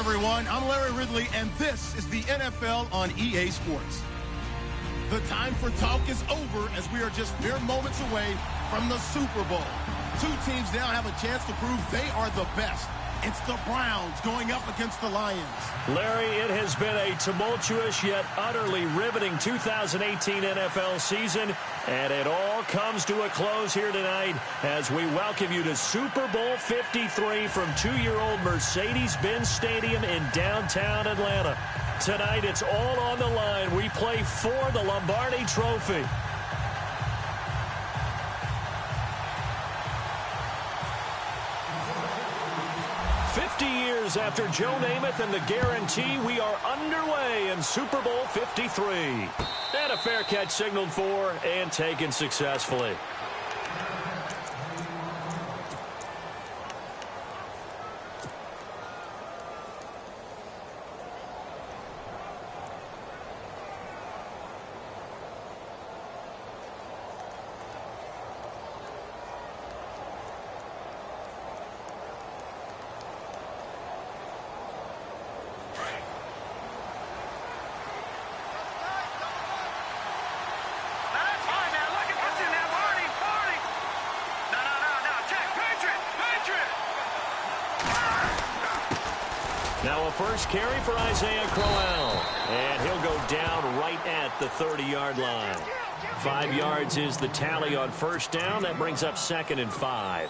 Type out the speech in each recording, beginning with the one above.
everyone. I'm Larry Ridley, and this is the NFL on EA Sports. The time for talk is over as we are just mere moments away from the Super Bowl. Two teams now have a chance to prove they are the best. It's the Browns going up against the Lions. Larry, it has been a tumultuous yet utterly riveting 2018 NFL season, and it all comes to a close here tonight as we welcome you to Super Bowl 53 from 2-year-old Mercedes-Benz Stadium in downtown Atlanta. Tonight, it's all on the line. We play for the Lombardi Trophy. Years after Joe Namath and the guarantee, we are underway in Super Bowl 53. And a fair catch signaled for and taken successfully. Now a first carry for Isaiah Crowell, and he'll go down right at the 30-yard line. 5 yards is the tally on first down. That brings up 2nd and 5.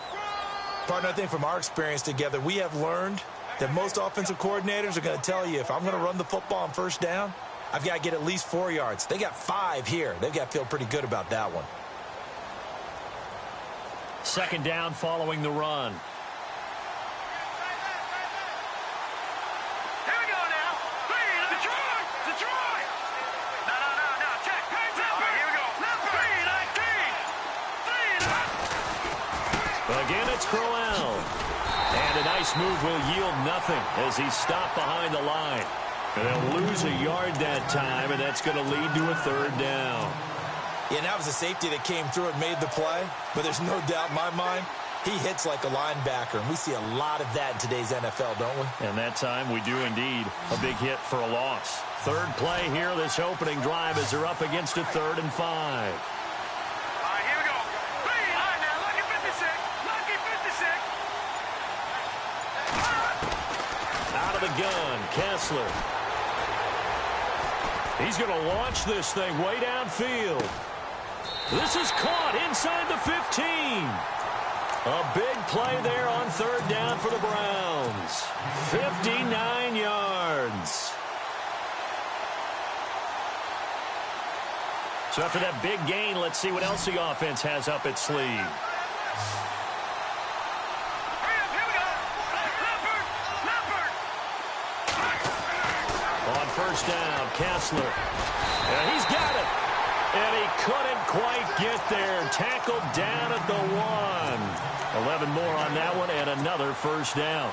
Partner, I think from our experience together, we have learned that most offensive coordinators are going to tell you, if I'm going to run the football on first down, I've got to get at least 4 yards. They got 5 here. They've got to feel pretty good about that one. 2nd down following the run. Again, it's Crowell. And a nice move will yield nothing as he's stopped behind the line. And they'll lose a yard that time, and that's going to lead to a 3rd down. Yeah, and that was a safety that came through and made the play. But there's no doubt in my mind, he hits like a linebacker. And we see a lot of that in today's NFL, don't we? And that time we do indeed. A big hit for a loss. 3rd play here, this opening drive, as they're up against a 3rd and 5. The gun, Kessler. He's going to launch this thing way downfield. This is caught inside the 15. A big play there on 3rd down for the Browns. 59 yards. So after that big gain, let's see what else the offense has up its sleeve. First down, Kessler. And he's got it. And he couldn't quite get there. Tackled down at the 1. 11 more on that one and another first down.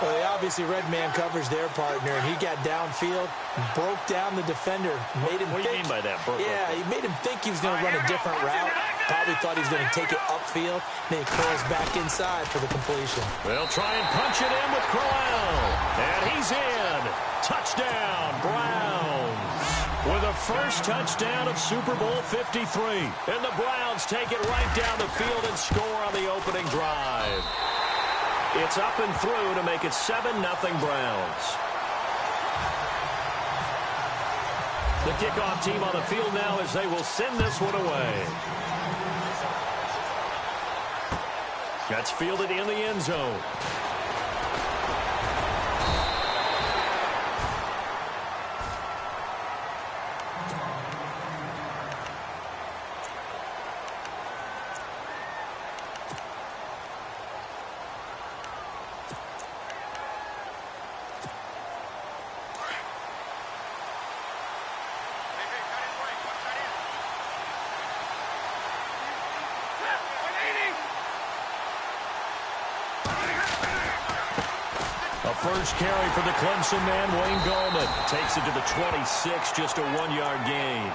Well, they obviously red man coverage their partner, and he got downfield, broke down the defender, made him What do you mean by that? Yeah, he made him think he was going to run a different route. Probably thought he was going to take it upfield. Then he curls back inside for the completion. They'll try and punch it in with Crowell. And he's in. Touchdown, Browns. With a first touchdown of Super Bowl 53. And the Browns take it right down the field and score on the opening drive. It's up and through to make it 7-0 Browns. The kickoff team on the field now as they will send this one away. That's fielded in the end zone. First carry for the Clemson man, Wayne Gallman. Takes it to the 26, just a 1-yard gain.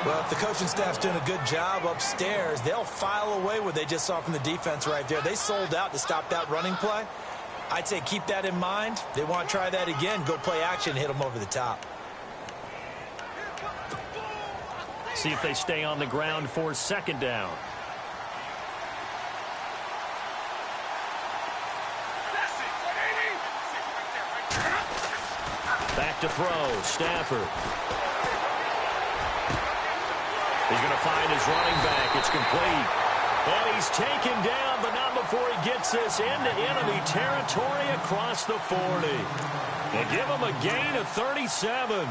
Well, if the coaching staff's doing a good job upstairs, they'll file away what they just saw from the defense right there. They sold out to stop that running play. I'd say keep that in mind. They want to try that again. Go play action and hit them over the top. See if they stay on the ground for second down. Back to throw. Stafford. He's going to find his running back. It's complete. And he's taken down, but not before he gets this into enemy territory across the 40. They give him a gain of 37.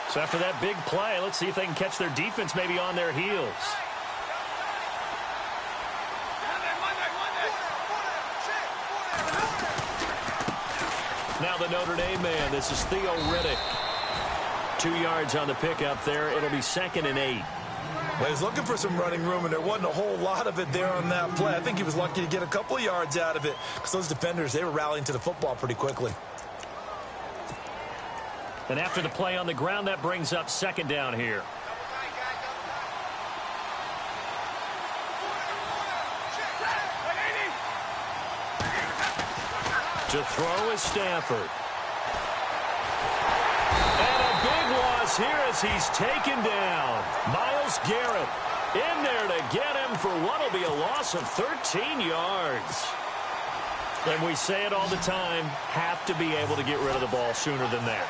So after that big play, let's see if they can catch their defense maybe on their heels. Now the Notre Dame man, this is Theo Riddick. 2 yards on the pickup there. It'll be 2nd and 8. Well, he was looking for some running room, and there wasn't a whole lot of it there on that play. I think he was lucky to get a couple of yards out of it because those defenders, they were rallying to the football pretty quickly. And after the play on the ground, that brings up 2nd down here. To throw is Stafford. And a big loss here as he's taken down. Myles Garrett in there to get him for what will be a loss of 13 yards. And we say it all the time, have to be able to get rid of the ball sooner than that.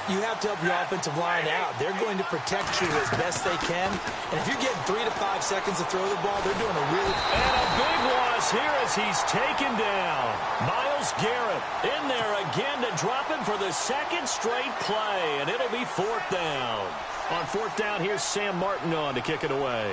You have to help your offensive line out. They're going to protect you as best they can. And if you're getting 3 to 5 seconds to throw the ball, they're doing a really... And a big loss here as he's taken down. Myles Garrett in there again to drop him for the 2nd straight play. And it'll be 4th down. On 4th down, here's Sam Martin on to kick it away.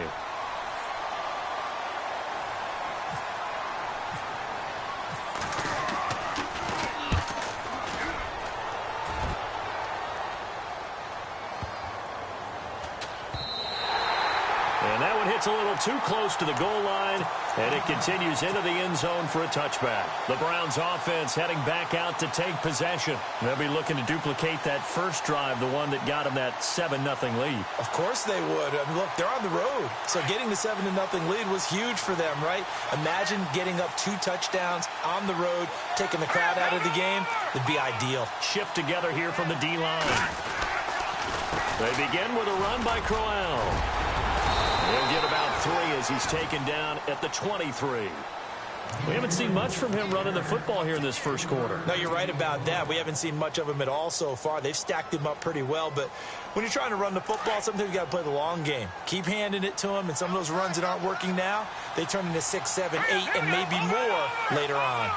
It's a little too close to the goal line, and it continues into the end zone for a touchback. The Browns offense heading back out to take possession. They'll be looking to duplicate that first drive, the one that got them that 7-0 lead. Of course they would. I mean, look, they're on the road, so getting the 7-0 lead was huge for them, right? Imagine getting up 2 touchdowns on the road, taking the crowd out of the game. It'd be ideal. Shift together here from the D-line. They begin with a run by Crowell. He'll get about 3 as he's taken down at the 23. We haven't seen much from him running the football here in this first quarter. No, you're right about that. We haven't seen much of him at all so far. They've stacked him up pretty well, but when you're trying to run the football, sometimes you got to play the long game. Keep handing it to him, and some of those runs that aren't working now, they turn into 6, 7, 8, and maybe more later on.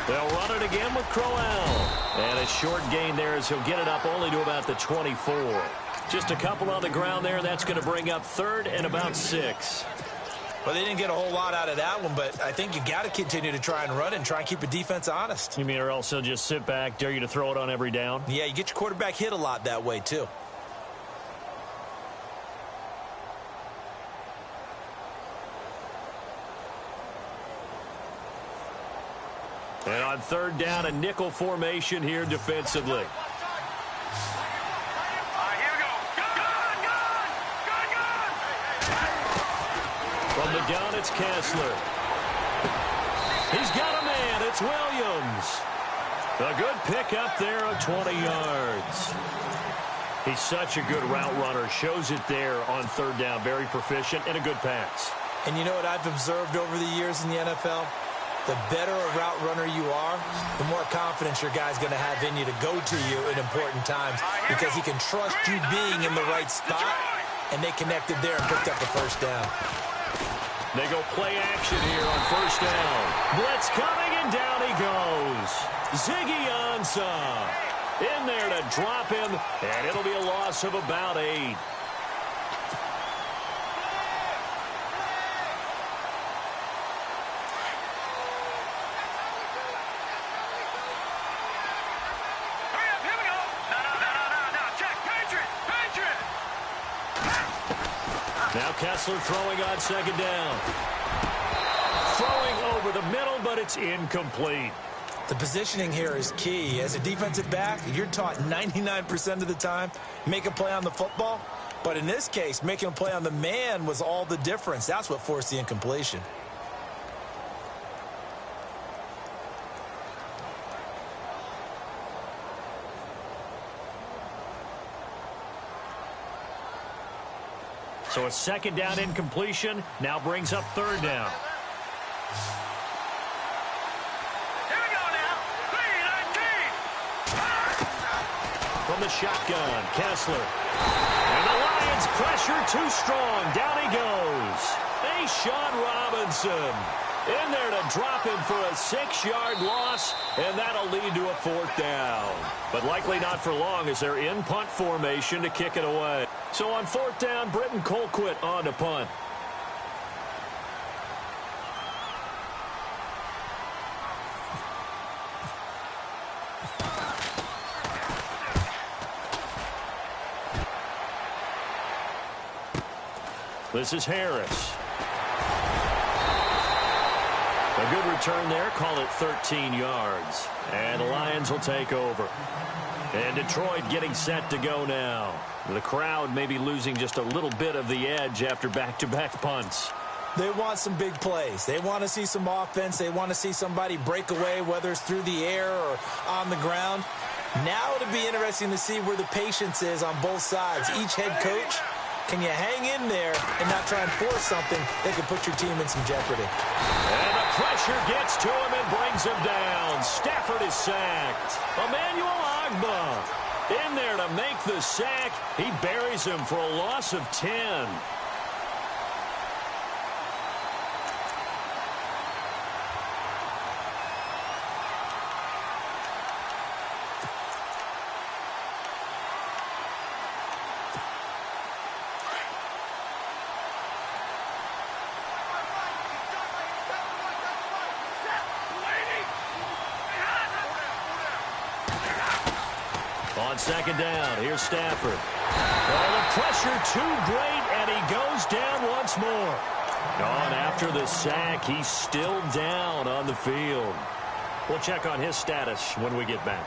They'll run it again with Crowell. And a short gain there as he'll get it up only to about the 24. Just a couple on the ground there. That's going to bring up 3rd and about 6. Well, they didn't get a whole lot out of that one, but I think you got to continue to try and run and try and keep the defense honest. You mean or else he'll just sit back, dare you to throw it on every down? Yeah, you get your quarterback hit a lot that way, too. And on 3rd down, a nickel formation here defensively. From the gun, it's Kessler. He's got a man. It's Williams. A good pickup there of 20 yards. He's such a good route runner. Shows it there on 3rd down. Very proficient and a good pass. And you know what I've observed over the years in the NFL? The better a route runner you are, the more confidence your guy's going to have in you to go to you in important times because he can trust you being in the right spot, and they connected there and picked up the 1st down. They go play action here on 1st down. Blitz coming, and down he goes. Ziggy Ansah in there to drop him, and it'll be a loss of about 8. Now Kessler throwing on 2nd down. Throwing over the middle, but it's incomplete. The positioning here is key. As a defensive back, you're taught 99% of the time, make a play on the football. But in this case, making a play on the man was all the difference. That's what forced the incompletion. So a second down incompletion now brings up third down. Here we go now. 3-19. From the shotgun, Kessler. And the Lions pressure too strong. Down he goes. Sean Robinson in there to drop him for a 6-yard loss, and that'll lead to a fourth down. But likely not for long as they're in punt formation to kick it away. So on fourth down, Britton Colquitt on to punt. This is Harris. A good return there. Call it 13 yards. And the Lions will take over. And Detroit getting set to go now. The crowd may be losing just a little bit of the edge after back-to-back punts. They want some big plays. They want to see some offense. They want to see somebody break away, whether it's through the air or on the ground. Now it'll be interesting to see where the patience is on both sides. Each head coach, can you hang in there and not try and force something that could put your team in some jeopardy? And the pressure gets to him and brings him down. Stafford is sacked. Emmanuel Ogbah in there to make the sack. He buries him for a loss of 10. On second down, here's Stafford. Oh, the pressure too great, and he goes down once more. On after the sack, he's still down on the field. We'll check on his status when we get back.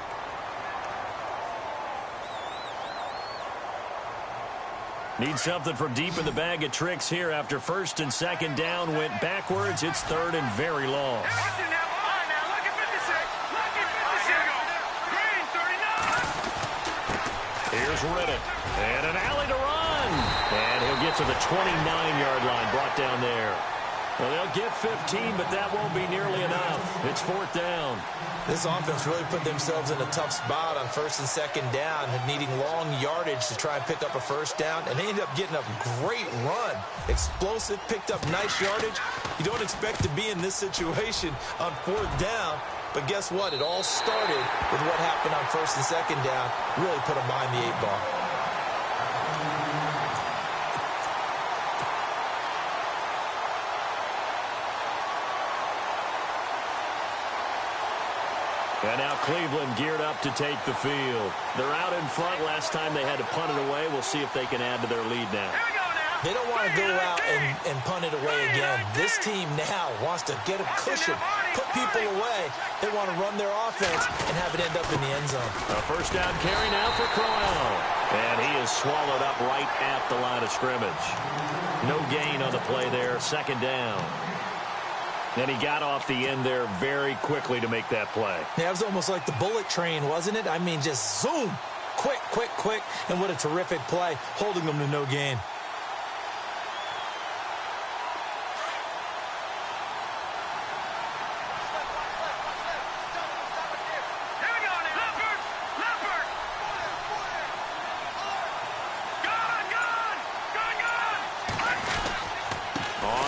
Need something from deep in the bag of tricks here after first and second down went backwards. It's third and very long. Here's Riddick, and an alley to run. And he'll get to the 29-yard line, brought down there. Well, they'll get 15, but that won't be nearly enough. It's fourth down. This offense really put themselves in a tough spot on first and second down, needing long yardage to try and pick up a first down, and they ended up getting a great run. Explosive, picked up nice yardage. You don't expect to be in this situation on fourth down. But guess what? It all started with what happened on first and second down. Really put them behind the 8 ball. And now Cleveland geared up to take the field. They're out in front. Last time they had to punt it away. We'll see if they can add to their lead now. They don't want to go out and punt it away again. This team now wants to get a cushion, put people away. They want to run their offense and have it end up in the end zone. A first down carry now for Crowell. And he is swallowed up right at the line of scrimmage. No gain on the play there. Second down. And he got off the end there very quickly to make that play. Yeah, it was almost like the bullet train, wasn't it? I mean, just zoom. Quick, quick, quick. And what a terrific play, holding them to no gain.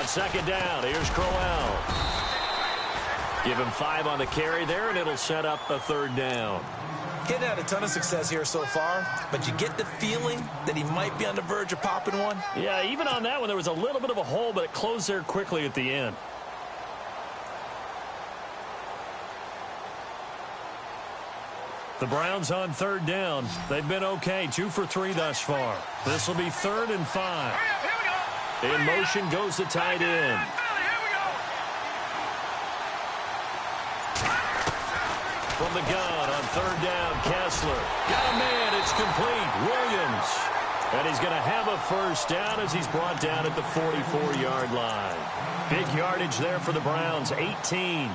Second down, here's Crowell. Give him 5 on the carry there, and it'll set up a third down. Getting had a ton of success here so far, but you get the feeling that he might be on the verge of popping one. Yeah, even on that one, there was a little bit of a hole, but it closed there quickly at the end. The Browns on third down. They've been okay, 2 for 3 thus far. This will be 3rd and 5. In motion goes the tight end. from the gun on third down. Kessler got a man. It's complete. Williams. And he's going to have a first down as he's brought down at the 44-yard line. Big yardage there for the Browns, 18.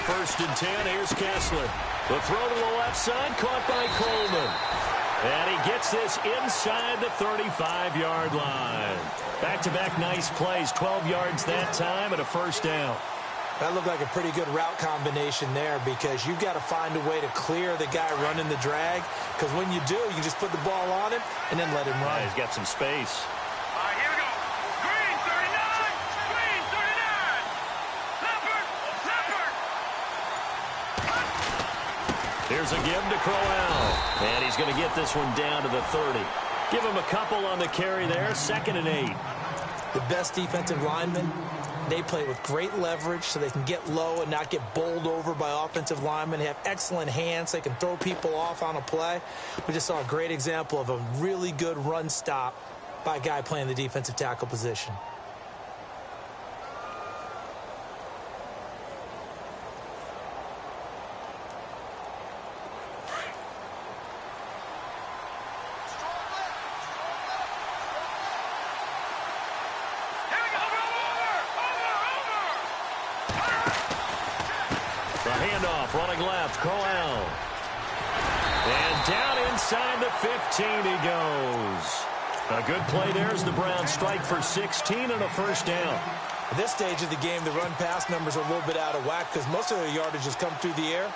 First and 10, here's Kessler. The throw to the left side, caught by Coleman. And he gets this inside the 35-yard line. Back-to-back nice plays, 12 yards that time and a first down. That looked like a pretty good route combination there because you've got to find a way to clear the guy running the drag. Because when you do, you just put the ball on him and then let him run. Yeah, he's got some space. Here's a give to Crowell. And he's going to get this one down to the 30. Give him a couple on the carry there. 2nd and 8. The best defensive linemen, they play with great leverage so they can get low and not get bowled over by offensive linemen. They have excellent hands. They can throw people off on a play. We just saw a great example of a really good run stop by a guy playing the defensive tackle position. Running left, Crowell. And down inside the 15 he goes. A good play there as the Browns strike for 16 and a first down. At this stage of the game, the run-pass numbers are a little bit out of whack because most of their yardage has come through the air.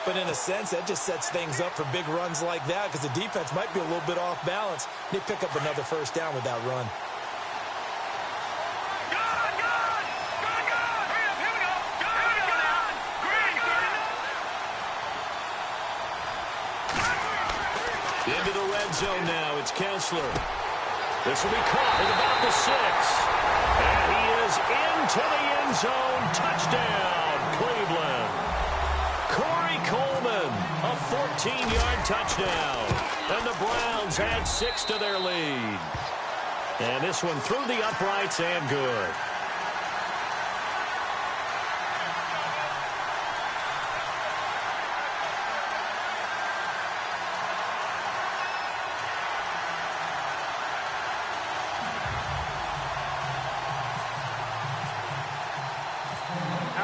But in a sense, that just sets things up for big runs like that because the defense might be a little bit off balance. They pick up another first down with that run. Into the red zone now. It's Kessler. This will be caught at about the 6. And he is into the end zone. Touchdown, Cleveland. Corey Coleman, a 14-yard touchdown. And the Browns add 6 to their lead. And this one through the uprights and good.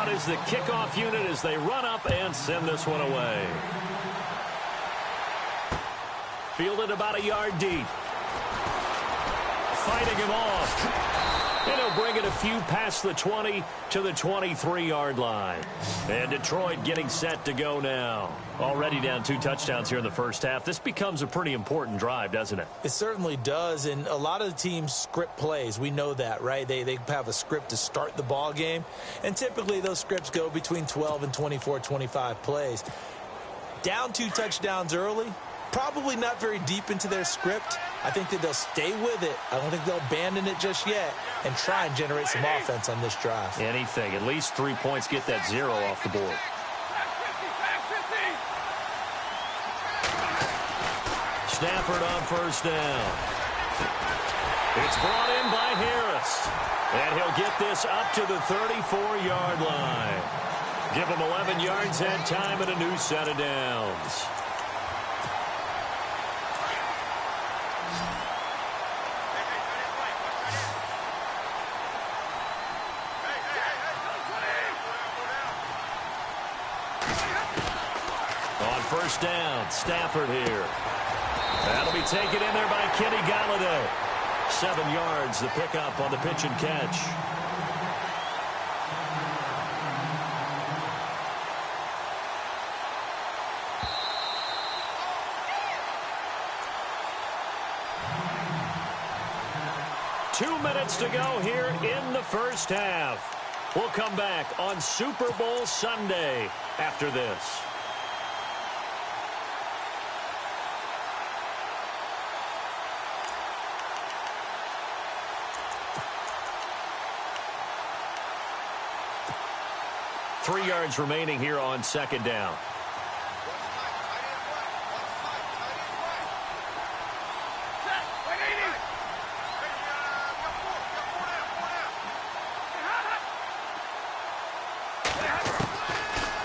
Is the kickoff unit as they run up and send this one away. Fielded about a yard deep. Fighting him off. And he'll bring it a few past the 20 to the 23-yard line. And Detroit getting set to go now. Already down 2 touchdowns here in the first half. This becomes a pretty important drive, doesn't it? It certainly does, and a lot of the teams script plays. We know that, right? They have a script to start the ball game, and typically those scripts go between 12 and 24, 25 plays. Down 2 touchdowns early, probably not very deep into their script. I think that they'll stay with it. I don't think they'll abandon it just yet and try and generate some offense on this drive. Anything. At least 3 points, get that 0 off the board. Stafford on first down. It's brought in by Harris. And he'll get this up to the 34-yard line. Give him 11 yards that time and a new set of downs. On first down, Stafford here. That'll be taken in there by Kenny Galladay. 7 yards, the pickup on the pitch and catch. Two minutes to go here in the first half. We'll come back on Super Bowl Sunday after this. 3 yards remaining here on second down.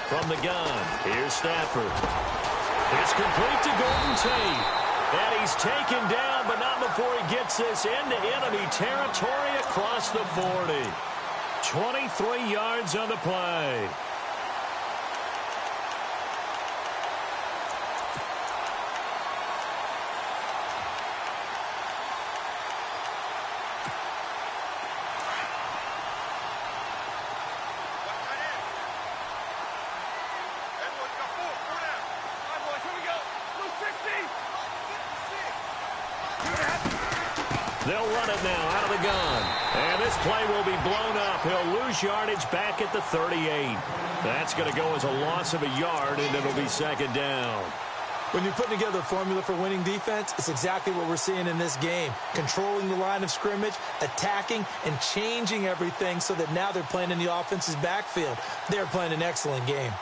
From the gun, here's Stafford. It's complete to Golden Tate. And he's taken down, but not before he gets this into enemy territory across the 40. 23 yards on the play. They'll run it now out of the gun. And this play will be blown up. He'll lose yardage back at the 38. That's going to go as a loss of a yard, and it'll be second down. When you're putting together a formula for winning defense, it's exactly what we're seeing in this game. Controlling the line of scrimmage, attacking, and changing everything so that now they're playing in the offense's backfield. They're playing an excellent game.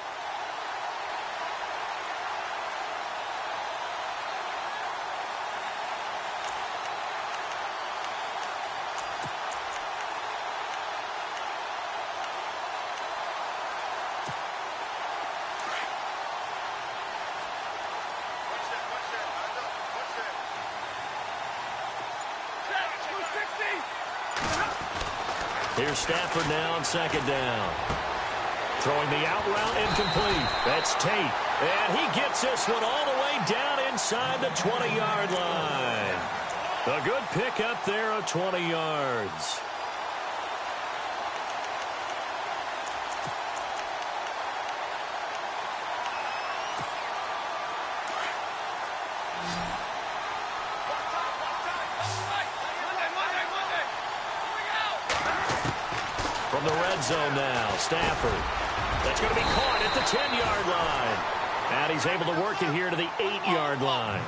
Here's Stafford now on second down. Throwing the out route incomplete. That's Tate. And he gets this one all the way down inside the 20-yard line. A good pick up there of 20 yards. From the red zone now, Stafford. That's going to be caught at the 10-yard line. And he's able to work it here to the 8-yard line.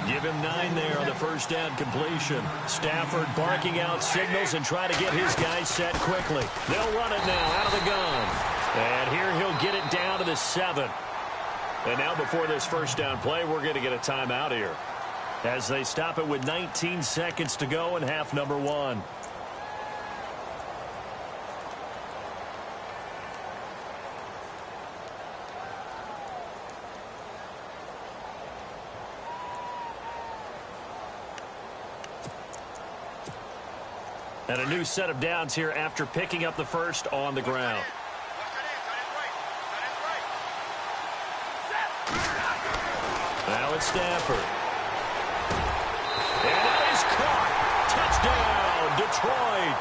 Give him 9 there on the first down completion. Stafford barking out signals and trying to get his guys set quickly. They'll run it now out of the gun. And here he'll get it down to the 7. And now before this first down play, we're going to get a timeout here, as they stop it with 19 seconds to go in half number 1. And a new set of downs here after picking up the first on the ground. Now it's Stafford. And that is caught. Touchdown, Detroit.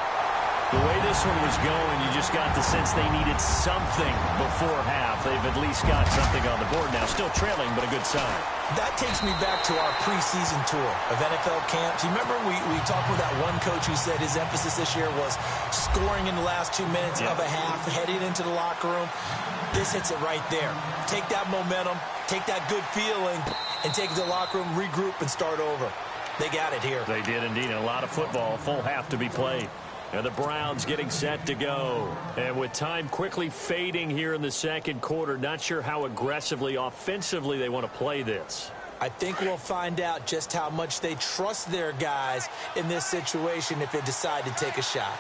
The way this one was going, you just got the sense they needed something before half. They've at least got something on the board now. Still trailing, but a good sign. That takes me back to our preseason tour of NFL camps. You remember we talked with that one coach who said his emphasis this year was scoring in the last 2 minutes of a half, heading into the locker room. This hits it right there. Take that momentum, take that good feeling, and take it to the locker room, regroup, and start over. They got it here. They did indeed. A lot of football, full half to be played. And the Browns getting set to go. And with time quickly fading here in the second quarter, not sure how aggressively, offensively they want to play this. I think we'll find out just how much they trust their guys in this situation if they decide to take a shot.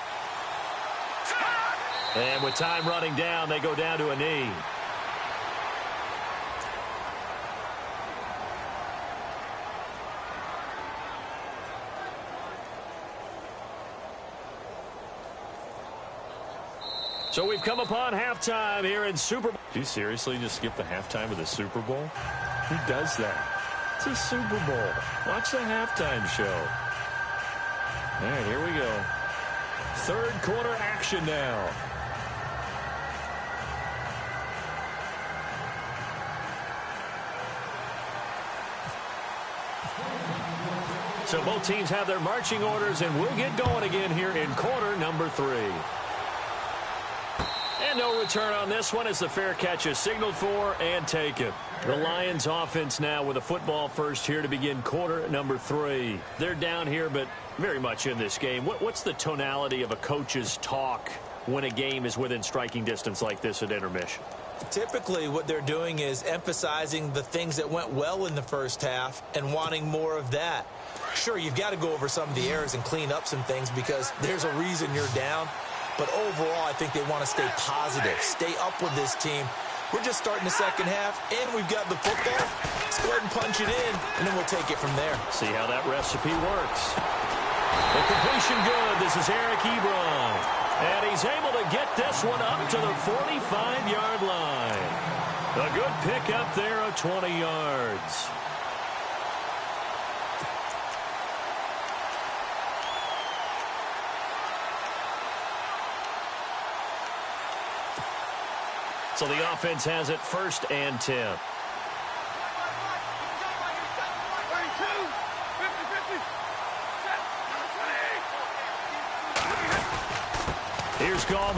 And with time running down, they go down to a knee. So we've come upon halftime here in Super Bowl. Do you seriously just skip the halftime of the Super Bowl? Who does that? It's a Super Bowl. Watch the halftime show. All right, here we go. Third quarter action now. So both teams have their marching orders, and we'll get going again here in quarter number 3. And no return on this one as the fair catch is signaled for and taken. The Lions offense now with a football first here to begin quarter number 3. They're down here, but very much in this game. What's the tonality of a coach's talk when a game is within striking distance like this at intermission? Typically, what they're doing is emphasizing the things that went well in the first half and wanting more of that. Sure, you've got to go over some of the errors and clean up some things because there's a reason you're down. But overall, I think they want to stay positive, stay up with this team. We're just starting the second half, and we've got the football. Let's go ahead and punch it in, and then we'll take it from there. See how that recipe works. The completion good. This is Eric Ebron. And he's able to get this one up to the 45-yard line. A good pickup there of 20 yards. So the offense has it 1st and 10. Here's Ggl,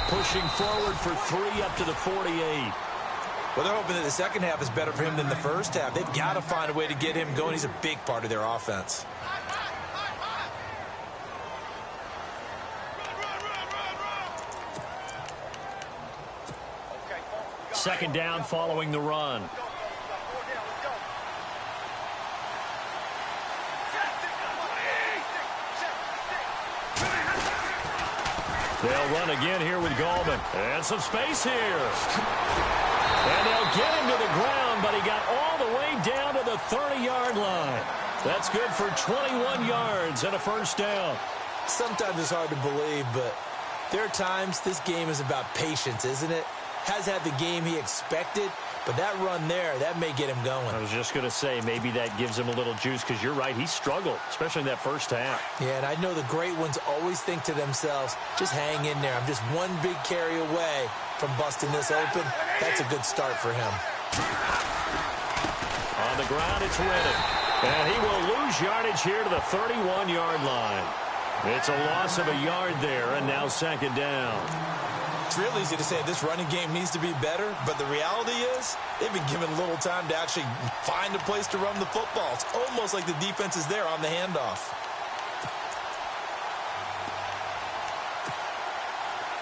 pushing forward for 3 up to the 48. Well, they're hoping that the second half is better for him than the first half. They've got to find a way to get him going. He's a big part of their offense. Second down following the run. They'll run again here with Ggl. And some space here. And they'll get him to the ground, but he got all the way down to the 30-yard line. That's good for 21 yards and a first down. Sometimes it's hard to believe, but there are times this game is about patience, isn't it? Has had the game he expected, but that run there, that may get him going. I was just going to say, maybe that gives him a little juice, because you're right, he struggled, especially in that first half. Yeah, and I know the great ones always think to themselves, just hang in there. I'm just one big carry away from busting this open. That's a good start for him. On the ground, it's Reddick. And he will lose yardage here to the 31-yard line. It's a loss of a yard there, and now second down. It's real easy to say this running game needs to be better, but the reality is they've been given little time to actually find a place to run the football. It's almost like the defense is there on the handoff.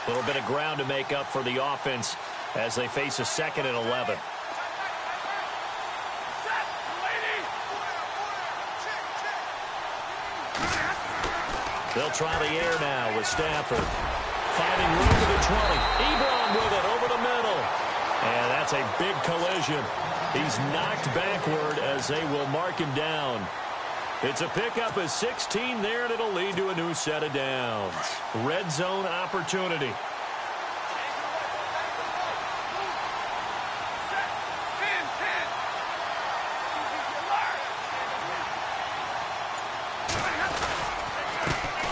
A little bit of ground to make up for the offense as they face a 2nd and 11. They'll try the air now with Stafford. Finding room to the 20. Ebron with it over the middle. And that's a big collision. He's knocked backward as they will mark him down. It's a pickup of 16 there, and it'll lead to a new set of downs. Red zone opportunity.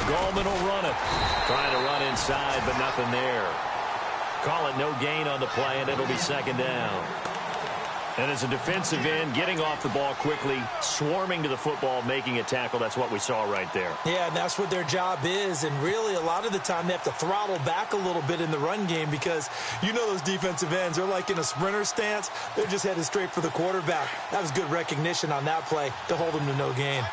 Ggl will run it. Trying to run inside, but nothing there. Call it no gain on the play, and it'll be second down. And as a defensive end, getting off the ball quickly, swarming to the football, making a tackle, that's what we saw right there. Yeah, and that's what their job is. And really, a lot of the time, they have to throttle back a little bit in the run game because you know those defensive ends, they're like in a sprinter stance. They're just headed straight for the quarterback. That was good recognition on that play to hold them to no gain.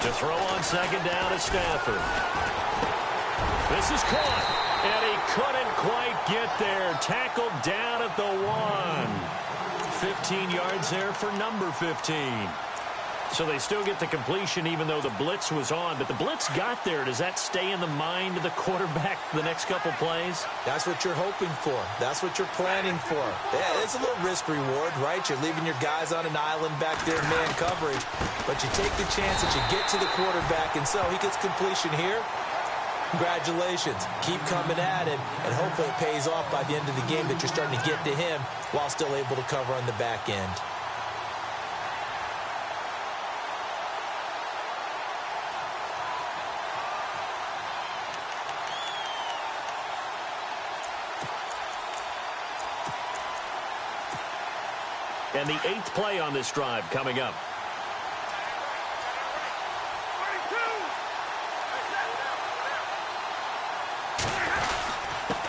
To throw on second down to Stafford. This is caught, and he couldn't quite get there. Tackled down at the 1. 15 yards there for number 15. So they still get the completion even though the blitz was on. But the blitz got there. Does that stay in the mind of the quarterback the next couple plays? That's what you're hoping for. That's what you're planning for. Yeah, it's a little risk reward, right? You're leaving your guys on an island back there in man coverage. But you take the chance that you get to the quarterback, and so he gets completion here. Congratulations. Keep coming at him, and hopefully it pays off by the end of the game that you're starting to get to him while still able to cover on the back end. And the 8th play on this drive coming up.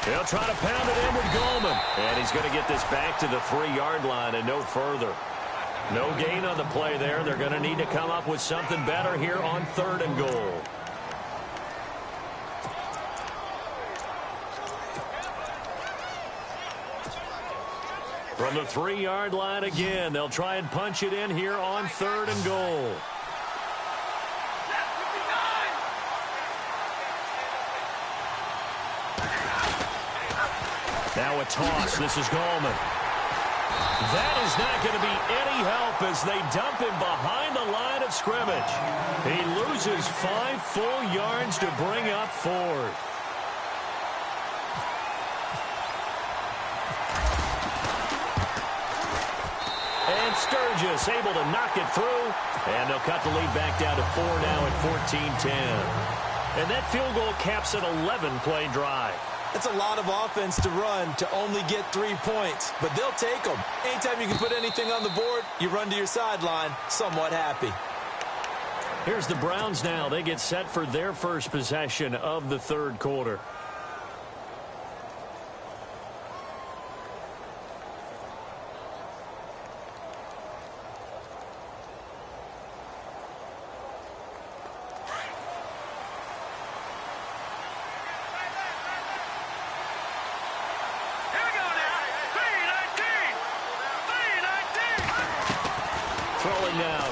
They'll try to pound it in with Ggl. And he's going to get this back to the 3-yard line and no further. No gain on the play there. They're going to need to come up with something better here on 3rd and goal. From the 3-yard line again, they'll try and punch it in here on 3rd and goal. Now a toss. This is Gallman. That is not going to be any help as they dump him behind the line of scrimmage. He loses 5 full yards to bring up 4th. And Sturgis able to knock it through. And they'll cut the lead back down to 4 now at 14-10. And that field goal caps an 11-play drive. That's a lot of offense to run to only get 3 points, but they'll take them. Anytime you can put anything on the board, you run to your sideline somewhat happy. Here's the Browns now. They get set for their first possession of the 3rd quarter.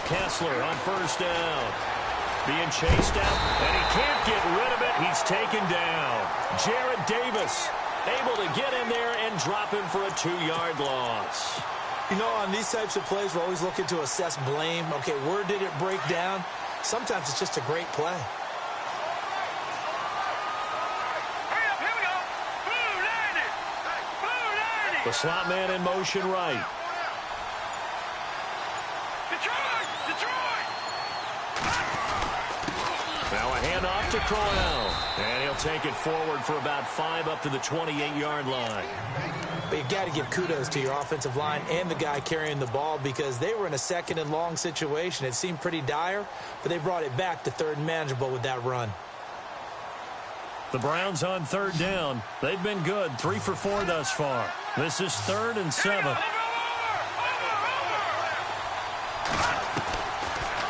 Kessler on 1st down. Being chased out, and he can't get rid of it. He's taken down. Jarrad Davis able to get in there and drop him for a 2-yard loss. You know, on these types of plays, we're always looking to assess blame. Okay, where did it break down? Sometimes it's just a great play. Hurry up, here we go. Blue 90. Blue 90. The slot man in motion right. Now a handoff to Crowell. And he'll take it forward for about 5 up to the 28-yard line. But you got to give kudos to your offensive line and the guy carrying the ball because they were in a 2nd and long situation. It seemed pretty dire, but they brought it back to 3rd and manageable with that run. The Browns on 3rd down. They've been good, 3 for 4 thus far. This is 3rd and 7.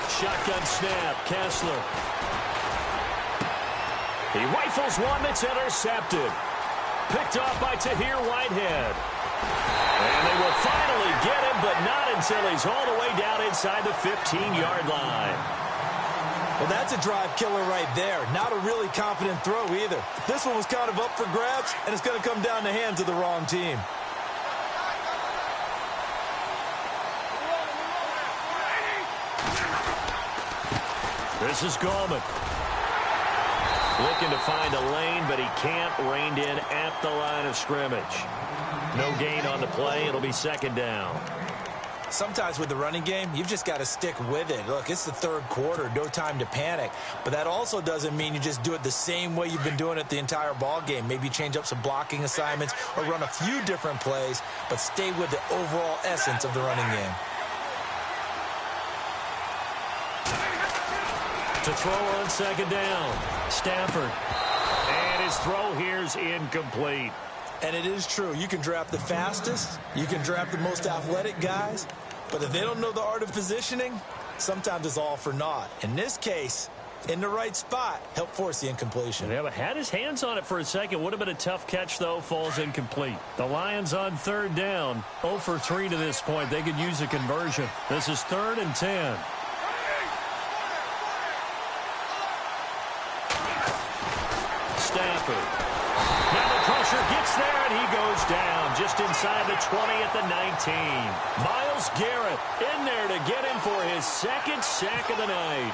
Shotgun snap, Kessler. He rifles one that's intercepted. Picked off by Tahir Whitehead. And they will finally get him, but not until he's all the way down inside the 15-yard line. Well, that's a drive killer right there. Not a really confident throw either. This one was kind of up for grabs, and it's going to come down the hands of the wrong team. This is Gallman. Looking to find a lane, but he can't. Reined in at the line of scrimmage. No gain on the play. It'll be 2nd down. Sometimes with the running game, you've just got to stick with it. Look, it's the 3rd quarter. No time to panic. But that also doesn't mean you just do it the same way you've been doing it the entire ball game. Maybe change up some blocking assignments or run a few different plays, but stay with the overall essence of the running game. To throw on 2nd down, Stafford. And his throw here's incomplete. And it is true. You can draft the fastest. You can draft the most athletic guys. But if they don't know the art of positioning, sometimes it's all for naught. In this case, in the right spot, help force the incompletion. Yeah, but had his hands on it for a second. Would have been a tough catch, though. Falls incomplete. The Lions on 3rd down. 0 for 3 to this point. They could use a conversion. This is 3rd and 10. Stafford. Now the pressure gets there, and he goes down just inside the 20 at the 19. Myles Garrett in there to get him for his 2nd sack of the night.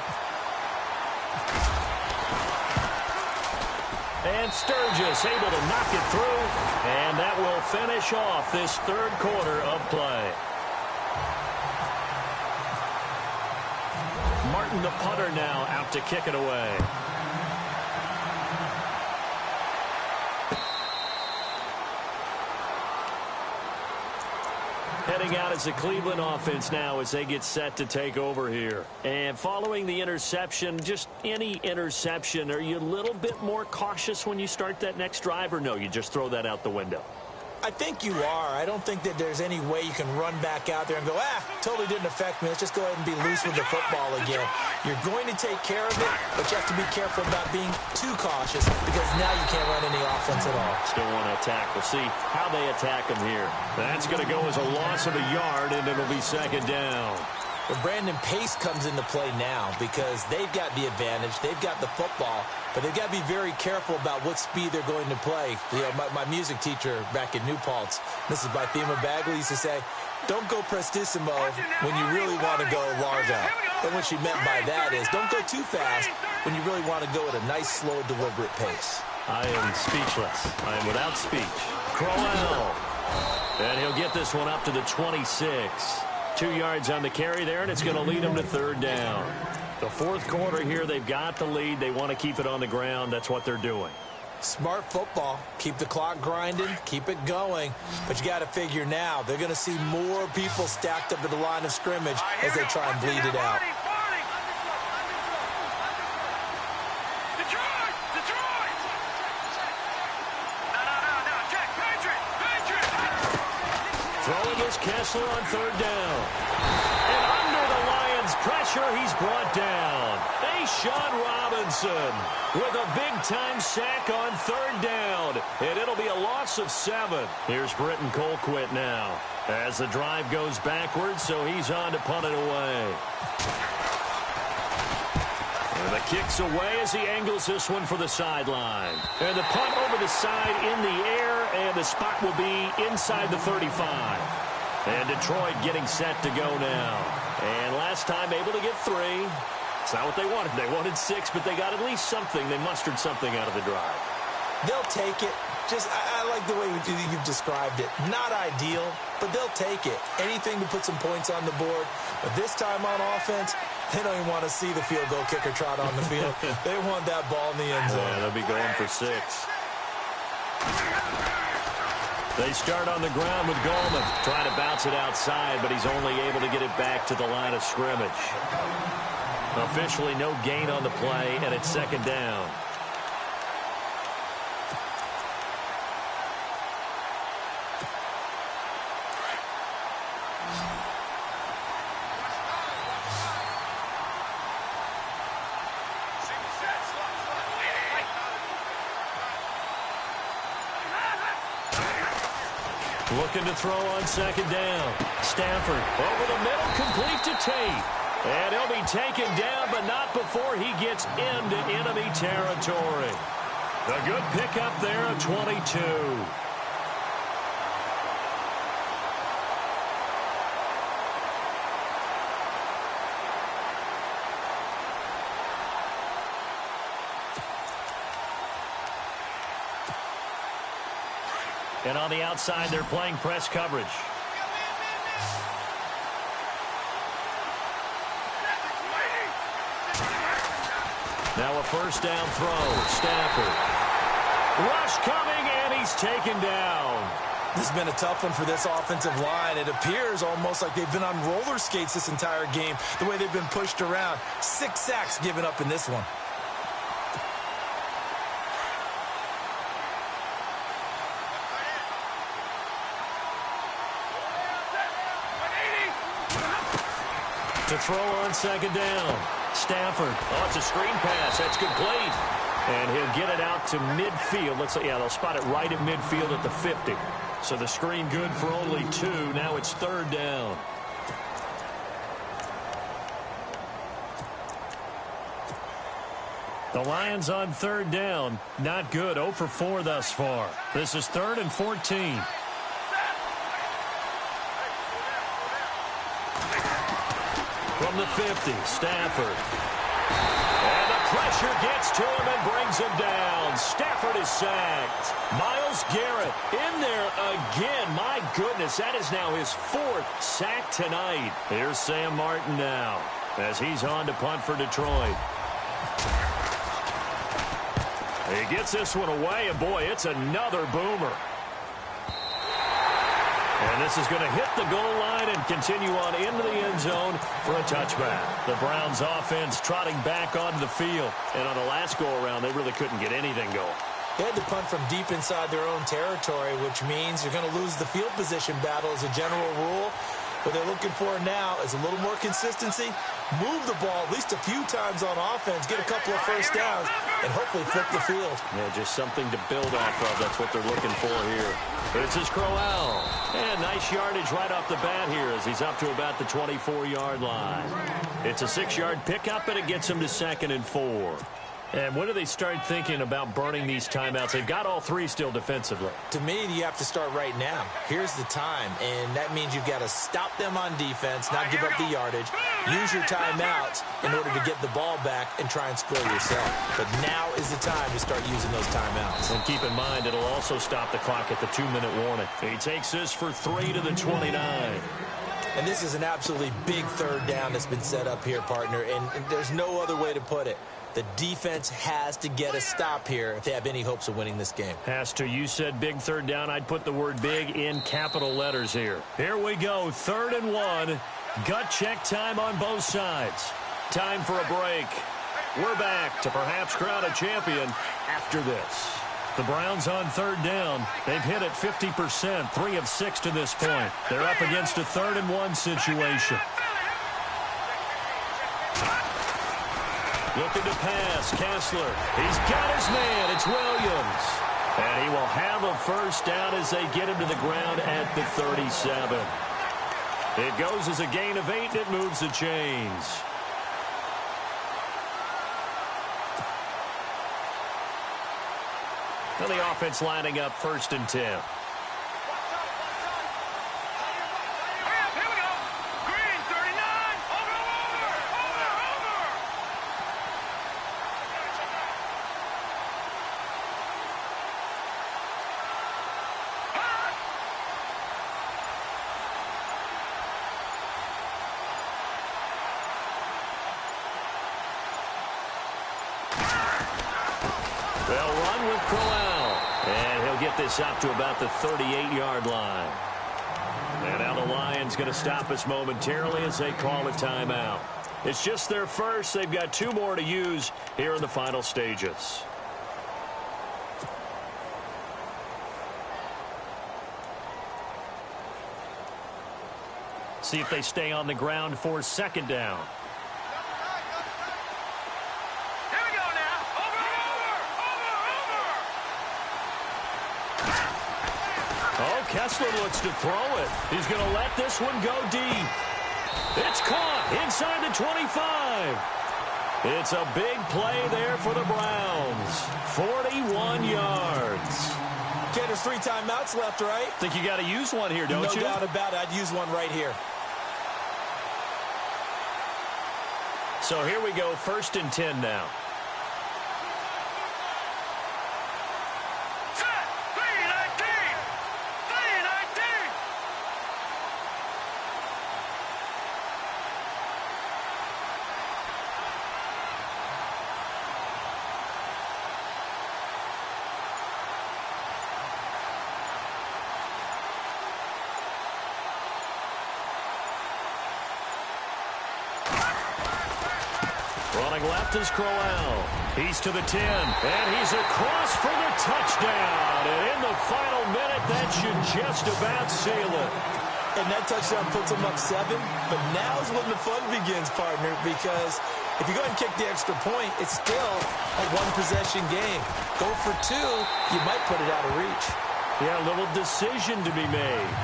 And Sturgis able to knock it through, and that will finish off this 3rd quarter of play. Martin, the punter, now out to kick it away. Heading out as the Cleveland offense now as they get set to take over here. And following the interception, just any interception, are you a little bit more cautious when you start that next drive, or no, you just throw that out the window? I think you are. I don't think that there's any way you can run back out there and go, totally didn't affect me. Let's just go ahead and be loose with the football again. You're going to take care of it, but you have to be careful about being too cautious because now you can't run any offense at all. Still want to attack. We'll see how they attack him here. That's going to go as a loss of a yard, and it'll be second down. But Brandon, pace comes into play now because they've got the advantage. They've got the football, but they've got to be very careful about what speed they're going to play. You know, my music teacher back in New Paltz, Mrs. Bythema Bagley, used to say, don't go prestissimo when you really want to go largo. And what she meant by that is don't go too fast when you really want to go at a nice, slow, deliberate pace. I am speechless. I am without speech. Crowell. And he'll get this one up to the 26. 2 yards on the carry there, and it's going to lead them to third down. The fourth quarter here, they've got the lead. They want to keep it on the ground. That's what they're doing. Smart football. Keep the clock grinding. Keep it going. But you got to figure now, they're going to see more people stacked up at the line of scrimmage as they try and bleed it out. Throwing is Kessler on third down. And under the Lions' pressure, he's brought down. Sean Robinson with a big-time sack on third down. And it'll be a loss of 7. Here's Britton Colquitt now as the drive goes backwards, so he's on to punt it away. And the kick's away as he angles this one for the sideline. And the punt over the side in the air, and the spot will be inside the 35. And Detroit getting set to go now. And last time able to get 3. It's not what they wanted. They wanted 6, but they got at least something. They mustered something out of the drive. They'll take it. I like the way you've described it. Not ideal, but they'll take it. Anything to put some points on the board. But this time on offense, they don't even want to see the field goal kicker trot on the field. They want that ball in the end zone. Yeah, they'll be going for 6. They start on the ground with Goldman. Trying to bounce it outside, but he's only able to get it back to the line of scrimmage. Officially no gain on the play, and it's second down. Looking to throw on second down. Stafford over the middle, complete to Tate. And he'll be taken down, but not before he gets into enemy territory. A good pickup there of 22. And on the outside, they're playing press coverage. Now a first down throw. Stafford. Rush coming, and he's taken down. This has been a tough one for this offensive line. It appears almost like they've been on roller skates this entire game, the way they've been pushed around. 6 sacks given up in this one. To throw on second down. Stafford. Oh, it's a screen pass. That's complete. And he'll get it out to midfield. Let's say, yeah, they'll spot it right at midfield at the 50. So the screen good for only 2. Now it's third down. The Lions on third down. Not good. 0 for 4 thus far. This is 3rd and 14. From the 50, Stafford. And the pressure gets to him and brings him down. Stafford is sacked. Myles Garrett in there again. My goodness, that is now his 4th sack tonight. Here's Sam Martin now as he's on to punt for Detroit. He gets this one away, and boy, it's another boomer. And this is going to hit the goal line and continue on into the end zone for a touchback. The Browns offense trotting back onto the field. And on the last go-around, they really couldn't get anything going. They had to punt from deep inside their own territory, which means you're going to lose the field position battle as a general rule. What they're looking for now is a little more consistency, move the ball at least a few times on offense, get a couple of first downs, and hopefully flip the field. Yeah, just something to build off of. That's what they're looking for here. This is Crowell. And nice yardage right off the bat here as he's up to about the 24-yard line. It's a 6-yard pickup, and it gets him to 2nd and 4. And when do they start thinking about burning these timeouts? They've got all 3 still defensively. To me, you have to start right now. Here's the time, and that means you've got to stop them on defense, not give up the yardage, use your timeouts in order to get the ball back and try and score yourself. But now is the time to start using those timeouts. And keep in mind, it'll also stop the clock at the 2-minute warning. He takes this for 3 to the 29. And this is an absolutely big 3rd down that's been set up here, partner, and there's no other way to put it. The defense has to get a stop here if they have any hopes of winning this game. Has to. You said big 3rd down. I'd put the word big in capital letters here. Here we go. 3rd and 1. Gut check time on both sides. Time for a break. We're back to perhaps crown a champion after this. The Browns on 3rd down. They've hit it 50%, 3 of 6 to this point. They're up against a 3rd and 1 situation. Looking to pass, Kessler. He's got his man. It's Williams. And he will have a first down as they get him to the ground at the 37. It goes as a gain of 8, and it moves the chains. And the offense lining up 1st and 10. They'll run with Crowell. And he'll get this up to about the 38-yard line. And now the Lions going to stop us momentarily as they call a timeout. It's just their first. They've got 2 more to use here in the final stages. See if they stay on the ground for 2nd down. Kessler looks to throw it. He's going to let this one go deep. It's caught inside the 25. It's a big play there for the Browns. 41 yards. Okay, there's 3 timeouts left, right? Think you got to use one here, don't you? No doubt about it. I'd use one right here. So here we go, 1st and 10 now. Running left is Crowell. He's to the 10, and he's across for the touchdown. And in the final minute, that should just about seal it. And that touchdown puts them up 7. But now's when the fun begins, partner, because if you go ahead and kick the extra point, it's still a 1-possession game. Go for 2, you might put it out of reach. Yeah, a little decision to be made.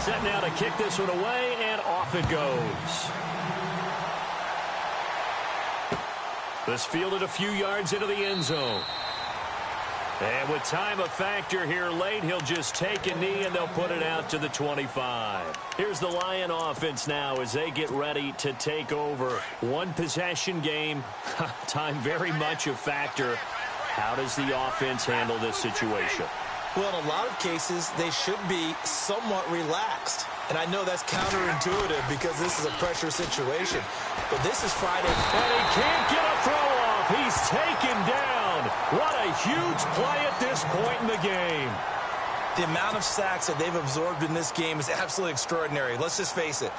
Set now to kick this one away, and off it goes. This fielded a few yards into the end zone. And with time a factor here late, he'll just take a knee, and they'll put it out to the 25. Here's the Lion offense now as they get ready to take over. 1-possession game. Time very much a factor. How does the offense handle this situation? Well, in a lot of cases, they should be somewhat relaxed. And I know that's counterintuitive because this is a pressure situation. But this is Friday. And he can't get a throw off. He's taken down. What a huge play at this point in the game. The amount of sacks that they've absorbed in this game is absolutely extraordinary. Let's just face it.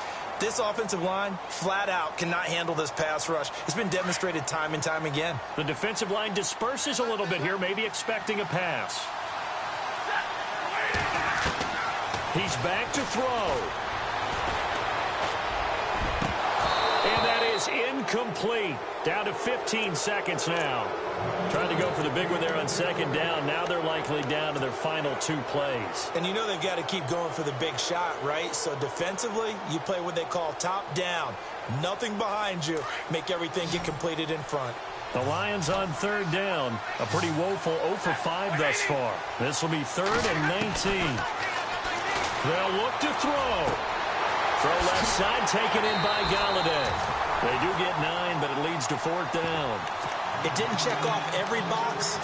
This offensive line, flat out, cannot handle this pass rush. It's been demonstrated time and time again. The defensive line disperses a little bit here, maybe expecting a pass. He's back to throw. And that is incomplete. Down to 15 seconds now. Trying to go for the big one there on second down. Now they're likely down to their final 2 plays. And you know they've got to keep going for the big shot, right? So defensively, you play what they call top down. Nothing behind you. Make everything get completed in front. The Lions on third down. A pretty woeful 0 for 5 thus far. This will be 3rd and 19. They'll look to throw. Throw left side, taken in by Galladay. They do get 9, but it leads to 4th down. It didn't check off every box,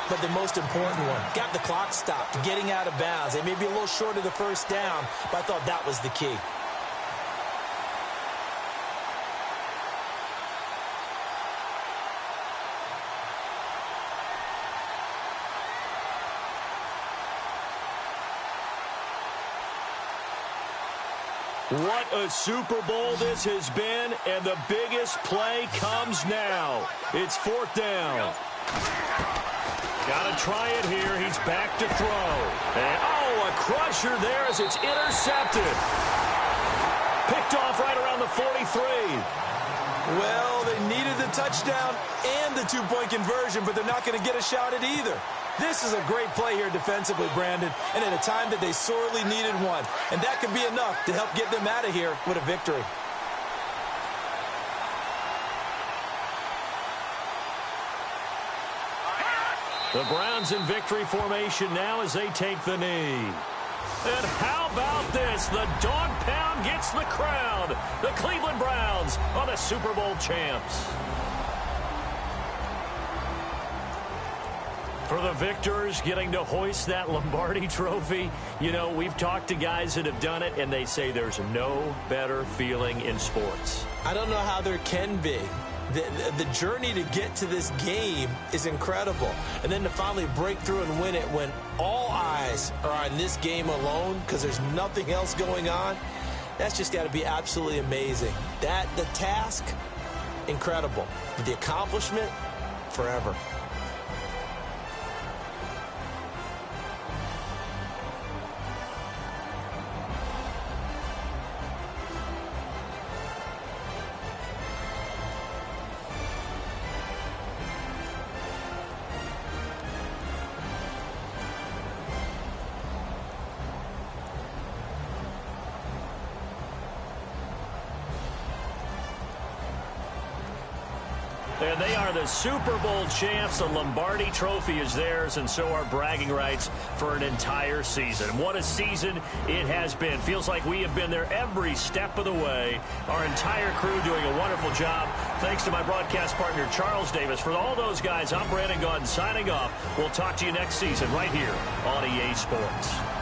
but the most important one. Got the clock stopped, getting out of bounds. They may be a little short of the first down, but I thought that was the key. What a Super Bowl this has been, and the biggest play comes now. It's 4th down. Got to try it here. He's back to throw. And, a crusher there as it's intercepted. Picked off right around the 43. Well, they needed the touchdown and the 2-point conversion, but they're not going to get a shot at either. This is a great play here defensively, Brandon, and at a time that they sorely needed one. And that could be enough to help get them out of here with a victory. The Browns in victory formation now as they take the knee. And how about this? The dog pound gets the crown. The Cleveland Browns are the Super Bowl champs. For the victors, getting to hoist that Lombardi trophy, you know, we've talked to guys that have done it, and they say there's no better feeling in sports. I don't know how there can be. The journey to get to this game is incredible. And then to finally break through and win it when all eyes are on this game alone because there's nothing else going on, that's just got to be absolutely amazing. The task, incredible. But the accomplishment, forever. And they are the Super Bowl champs. The Lombardi trophy is theirs, and so are bragging rights for an entire season. What a season it has been. Feels like we have been there every step of the way. Our entire crew doing a wonderful job. Thanks to my broadcast partner, Charles Davis. For all those guys, I'm Brandon Gaudin signing off. We'll talk to you next season right here on EA Sports.